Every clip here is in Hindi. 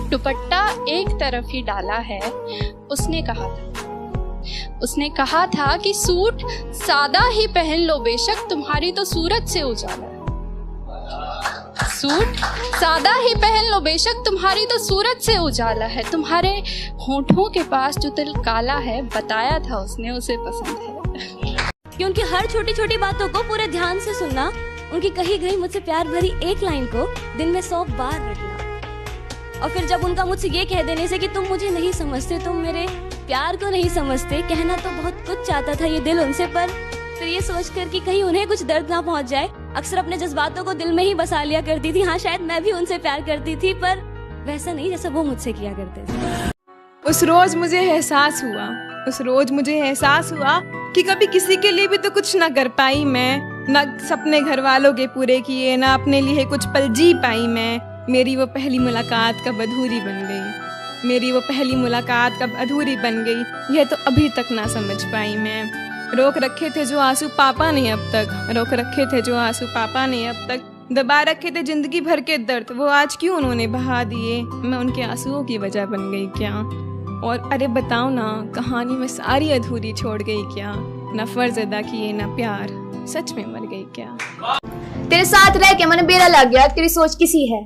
दुपट्टा एक तरफ ही डाला है, उसने कहा था कि सूट सादा ही पहन लो बेशक, तुम्हारी तो सूरत से उजाला है। सूट सादा ही पहन लो बेशक, तुम्हारी तो सूरत से उजाला है। तुम्हारे होठों के पास जो तिल काला है, बताया था उसने उसे पसंद है। कि उनकी हर छोटी छोटी बातों को पूरे ध्यान से सुनना, उनकी कही गई मुझसे प्यार भरी एक लाइन को दिन में 100 बार रटना, और फिर जब उनका मुझसे ये कह देने से कि तुम मुझे नहीं समझते, तुम मेरे प्यार को नहीं समझते, कहना तो बहुत कुछ चाहता था ये दिल उनसे, पर फिर ये सोचकर कि कहीं उन्हें कुछ दर्द ना पहुंच जाए, अक्सर अपने जज्बातों को दिल में ही बसा लिया करती थी। हाँ, शायद मैं भी उनसे प्यार करती थी, पर वैसा नहीं जैसा वो मुझसे किया करते थे। उस रोज मुझे एहसास हुआ कि कभी किसी के लिए भी तो कुछ ना कर पाई मैं, ना सपने घर वालों के पूरे किए, ना अपने लिए कुछ पल जी पाई मैं। मेरी वो पहली मुलाकात कब अधूरी बन गई, यह तो अभी तक ना समझ पाई मैं। रोक रखे थे जो आंसू पापा ने अब तक, दबा रखे थे जिंदगी भर के दर्द, वो आज क्यों उन्होंने बहा दिए, मैं उनके आंसुओं की वजह बन गई क्या? और अरे बताओ ना, कहानी में सारी अधूरी छोड़ गई क्या? ना फर्ज अदा किए ना प्यार, सच में मर गई क्या? तेरे साथ रह के मन बेरा लग गया, तेरी सोच किसी है।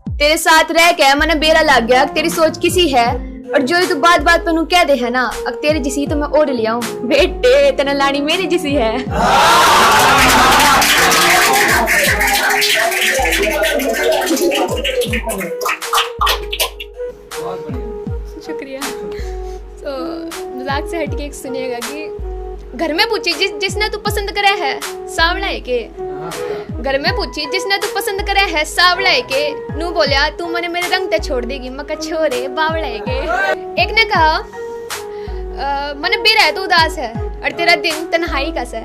तेरे साथ रह के मन बेरा लग गया, तेरी सोच किसी है। और जो तू बात बात पर कह दे है ना, अब तेरे जिसी तो मैं ओढ़ लिया हूँ बेटे, तेना लानी मेरी जिसी है। शुक्रिया। तो मजाक से हटके एक सुनिएगा कि घर में पूछी जिसने तू पसंद करे है सावला है के, घर में पूछी जिसने तू पसंद करे है सावला है के, नू बोलिया तू मने मेरे रंग ते छोड़ देगी, मका छोरे बावला है के। एक ने कहा मने बेरा है तू उदास है और तेरा दिन तन्हाई का है,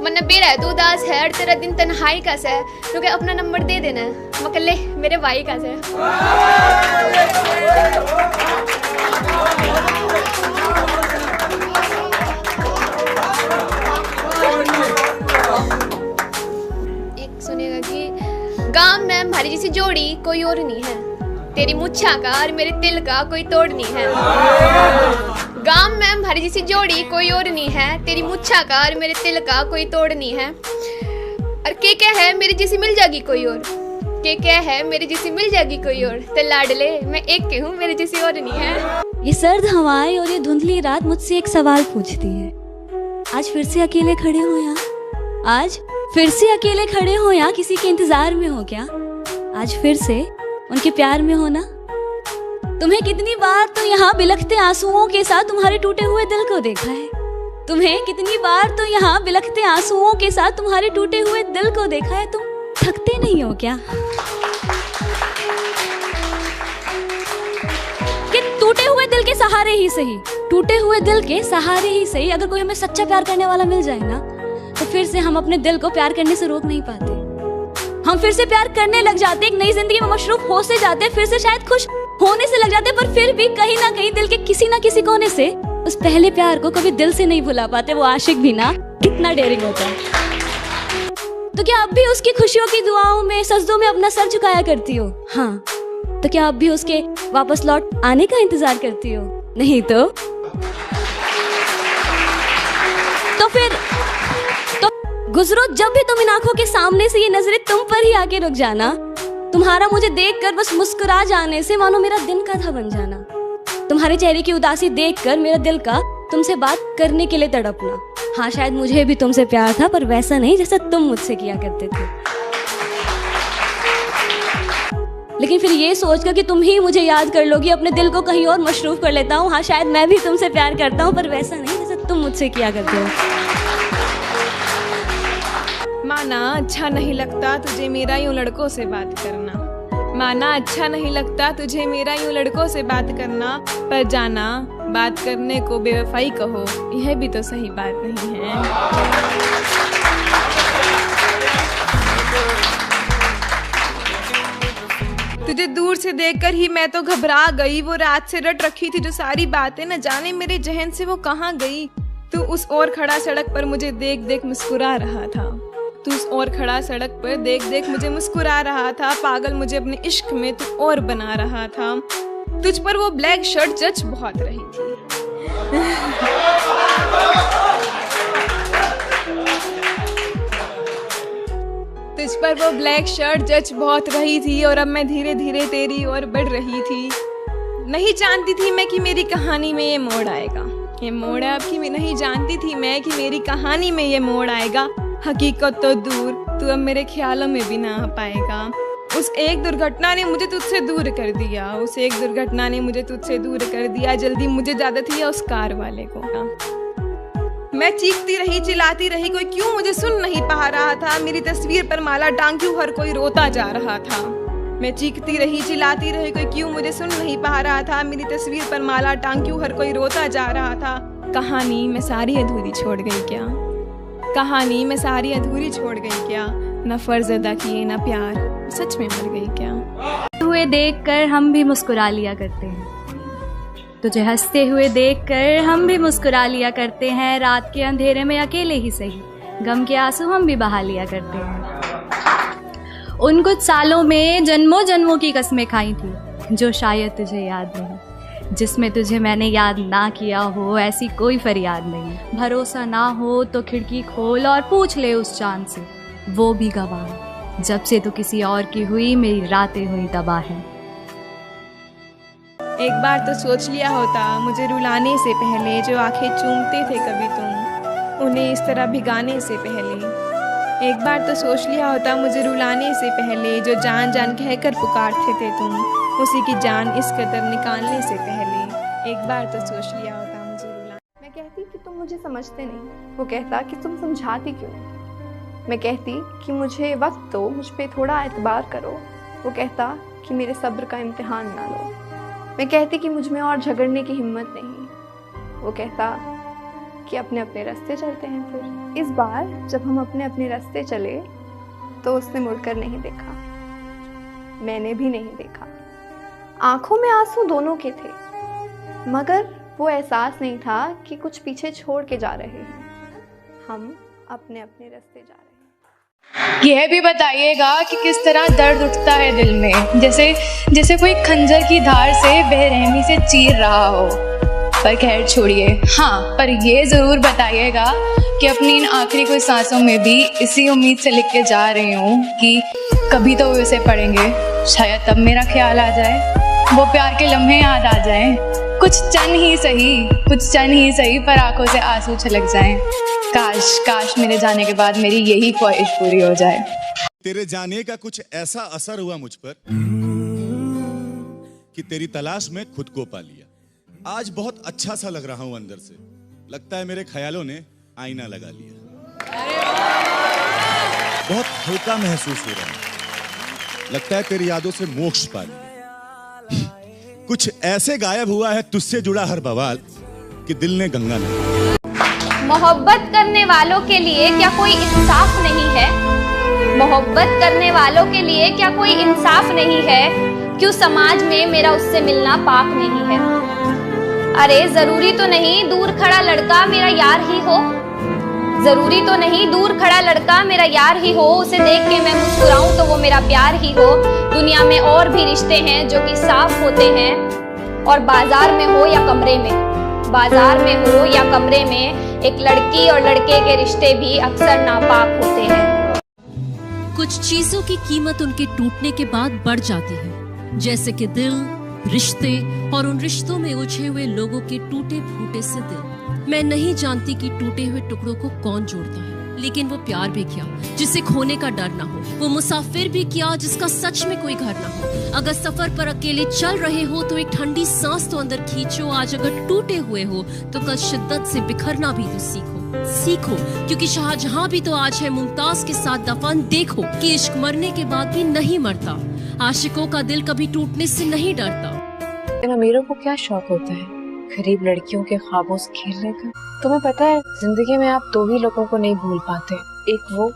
मने बेरा है तू उदास है और तेरा दिन तन्हाई का है, क्योंकि अपना नंबर दे देना, मका ले मेरे भाई का है। सुनेगा कि गांव में हमारी जैसी जोड़ी कोई और नहीं है, तेरी मुच्छा का और मेरे तिल का कोई तोड़ नहीं है। गांव में हमारी जैसी जोड़ी कोई और नहीं है, तेरी मुच्छा का और मेरे तिल का कोई तोड़ नहीं है। और क्या है मेरी जैसी मिल जाएगी कोई और, क्या है मेरी जैसी मिल जाएगी कोई और, ते लाडले मैं एक के हूँ, मेरी जैसी और नहीं है। ये सर्द हवाएं और ये धुंधली रात मुझसे एक सवाल पूछती है, आज फिर से अकेले खड़े हो यहाँ? आज फिर से अकेले खड़े हो या किसी के इंतजार में हो क्या? आज फिर से उनके प्यार में हो ना? तुम्हें कितनी बार तो यहाँ बिलखते आंसुओं के साथ तुम्हारे टूटे हुए दिल को देखा है, तुम्हें कितनी बार तो यहाँ बिलखते आंसुओं के साथ तुम्हारे टूटे हुए दिल को देखा है, तुम थकते नहीं हो क्या? कि टूटे हुए दिल के सहारे ही सही, टूटे हुए दिल के सहारे ही सही, अगर कोई हमें सच्चा प्यार करने वाला मिल जाए ना, तो फिर से हम अपने दिल को प्यार करने से रोक नहीं पाते, हम फिर से प्यार करने लग जाते, एक नई जिंदगी में मशरूफ हो से जाते, फिर से शायद खुश होने से लग जाते, पर फिर भी कहीं ना कहीं दिल के किसी ना किसी कोने से उस पहले प्यार को कभी दिल से नहीं भुला पाते। वो आशिक भी ना कितना डेयरिंग होता है। तो क्या अब भी उसकी खुशियों की दुआओं में सजदों में अपना सर झुकाया करती हो? हाँ, तो क्या अब भी उसके वापस लौट आने का इंतजार करती हो? नहीं तो फिर गुजरो जब भी तुम इन आंखों के सामने से, ये नजरें तुम पर ही आके रुक जाना, तुम्हारा मुझे देखकर बस मुस्कुरा जाने से मानो मेरा दिन का था बन जाना, तुम्हारे चेहरे की उदासी देखकर मेरा दिल का तुमसे बात करने के लिए तड़पना। हाँ, शायद मुझे भी तुमसे प्यार था, पर वैसा नहीं जैसा तुम मुझसे किया करते थे। लेकिन फिर ये सोचकर कि तुम ही मुझे याद कर लोगी, अपने दिल को कहीं और मशरूफ कर लेता हूँ। हाँ, शायद मैं भी तुमसे प्यार करता हूँ, पर वैसा नहीं जैसा तुम मुझसे किया करते हो। माना अच्छा नहीं लगता तुझे मेरा यूं लड़कों से बात करना, माना अच्छा नहीं लगता तुझे मेरा यूं लड़कों से बात करना, पर जाना बात करने को बेवफाई कहो, यह भी तो सही बात नहीं है। तुझे दूर से देखकर ही मैं तो घबरा गई, वो रात से रट रखी थी जो सारी बातें, न जाने मेरे जहन से वो कहाँ गई। तू उस ओर खड़ा सड़क पर मुझे देख देख मुस्कुरा रहा था, तू और खड़ा सड़क पर देख देख मुझे मुस्कुरा रहा था, पागल मुझे अपने इश्क में तू और बना रहा था। तुझ पर वो ब्लैक शर्ट जच बहुत रही थी। तुझ पर वो ब्लैक शर्ट जच बहुत रही थी और अब मैं धीरे धीरे तेरी ओर बढ़ रही थी। नहीं जानती थी मैं कि मेरी कहानी में ये मोड़ आएगा, ये मोड़ है अब कि मैं नहीं जानती थी मैं कि मेरी कहानी में ये मोड़ आएगा। हकीकत तो दूर, तू अब मेरे ख्यालों में भी ना आ पाएगा। उस एक दुर्घटना ने मुझे तुझसे दूर कर दिया, उस एक दुर्घटना ने मुझे तुझसे दूर कर दिया। जल्दी मुझे ज्यादा थी या उस कार वाले को? मैं चीखती रही, चिल्लाती रही, कोई क्यों मुझे सुन नहीं पा रहा था। मेरी तस्वीर पर माला टांग क्यों हर कोई रोता जा रहा था। मैं चीखती रही, चिल्लाती रही, कोई क्यों मुझे सुन नहीं पा रहा था। मेरी तस्वीर पर माला टांग क्यों हर कोई रोता जा रहा था। कहानी मैं सारी अधूरी छोड़ गई क्या? कहानी मैं सारी अधूरी छोड़ गई क्या? न फर्ज अदा किए न प्यार, सच में मर गई क्या? हुए देखकर हम भी मुस्कुरा लिया करते हैं, तुझे हंसते हुए देखकर हम भी मुस्कुरा लिया करते हैं। रात के अंधेरे में अकेले ही सही गम के आंसू हम भी बहा लिया करते हैं। उन कुछ सालों में जन्मों जन्मों की कस्में खाई थी जो शायद तुझे याद नहीं, जिसमें तुझे मैंने याद ना किया हो ऐसी कोई फरियाद नहीं। भरोसा ना हो तो खिड़की खोल और पूछ ले उस चांद से, वो भी गवाह है, जब से तो किसी और की हुई मेरी रातें हुई तबाह है। एक बार तो सोच लिया होता मुझे रुलाने से पहले, जो आंखें चूमते थे कभी तुम उन्हें इस तरह भिगाने से पहले। एक बार तो सोच लिया होता मुझे रुलाने से पहले, जो जान जान कहकर पुकारते थे तुम उसी की जान इस कदर निकालने से पहले। एक बार तो सोच लिया होता मुझे रुलाने। मैं कहती कि तुम मुझे समझते नहीं, वो कहता कि तुम समझाती क्यों नहीं। मैं कहती कि मुझे वक्त दो, मुझ पे थोड़ा एतबार करो, वो कहता कि मेरे सब्र का इम्तिहान ना लो। मैं कहती कि मुझ में और झगड़ने की हिम्मत नहीं, वो कहता कि अपने अपने रास्ते चलते हैं। फिर इस बार जब हम अपने अपने रास्ते चले तो उसने मुड़कर नहीं देखा, मैंने भी नहीं देखा। आंखों में आंसू दोनों के थे, मगर वो एहसास नहीं था कि कुछ पीछे छोड़ के जा रहे हैं। हम अपने अपने रास्ते जा रहे हैं। यह भी बताइएगा कि किस तरह दर्द उठता है दिल में, जैसे कोई खंजर की धार से बेरहमी से चीर रहा हो। पर खैर छोड़िए, हाँ पर ये ज़रूर बताइएगा कि अपनी इन आखिरी कुछ सांसों में भी इसी उम्मीद से लिख के जा रही हूँ कि कभी तो उसे पढ़ेंगे, शायद तब मेरा ख्याल आ जाए, वो प्यार के लम्हे याद आ जाएं। कुछ चंद ही सही पर आंखों से आंसू छलक जाएं। काश मेरे जाने के बाद मेरी यही ख्वाहिश पूरी हो जाए। तेरे जाने का कुछ ऐसा असर हुआ मुझ पर कि तेरी तलाश में खुद को पा लिया। आज बहुत अच्छा सा लग रहा हूं अंदर से, लगता है मेरे ख्यालों ने आईना लगा लिया। बहुत हल्का महसूस हो रहा है, लगता है तेरी यादों से मोक्ष पा लिया। कुछ ऐसे गायब हुआ है तुझसे जुड़ा हर बवाल कि दिल ने गंगा नदी। मोहब्बत करने वालों के लिए क्या कोई इंसाफ नहीं है? मोहब्बत करने वालों के लिए क्या कोई इंसाफ नहीं है? क्यों समाज में मेरा उससे मिलना पाक नहीं है? अरे जरूरी तो नहीं दूर खड़ा लड़का मेरा यार ही हो, जरूरी तो नहीं दूर खड़ा लड़का मेरा यार ही हो। उसे देख के मैं मुस्कुराऊं तो वो मेरा प्यार ही हो। दुनिया में और भी रिश्ते हैं जो कि साफ होते हैं, और बाजार में हो या कमरे में, बाजार में हो या कमरे में, एक लड़की और लड़के के रिश्ते भी अक्सर नापाक होते हैं। कुछ चीजों की कीमत उनके टूटने के बाद बढ़ जाती है, जैसे कि दिल, रिश्ते और उन रिश्तों में उलझे हुए लोगों के टूटे फूटे से दिल। मैं नहीं जानती कि टूटे हुए टुकड़ों को कौन जोड़ता है, लेकिन वो प्यार भी किया जिसे खोने का डर ना हो, वो मुसाफिर भी किया जिसका सच में कोई घर ना हो। अगर सफर पर अकेले चल रहे हो तो एक ठंडी सांस तो अंदर खींचो। आज अगर टूटे हुए हो तो कल शिद्दत से बिखरना भी तो सीखो, क्योंकि शाहजहां भी तो आज है मुमताज के साथ दफन। देखो कि इश्क मरने के बाद भी नहीं मरता, आशिकों का दिल कभी टूटने से नहीं डरता। इन अमीरों को क्या शौक होता है गरीब लड़कियों के ख्वाबों से खेलने का? तुम्हें पता है जिंदगी में आप दो ही लोगों को नहीं भूल पाते, एक वो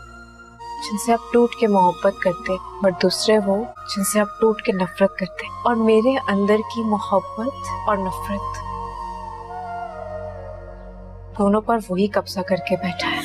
जिनसे आप टूट के मोहब्बत करते और दूसरे वो जिनसे आप टूट के नफरत करते। और मेरे अंदर की मोहब्बत और नफरत दोनों पर वही कब्जा करके बैठा है।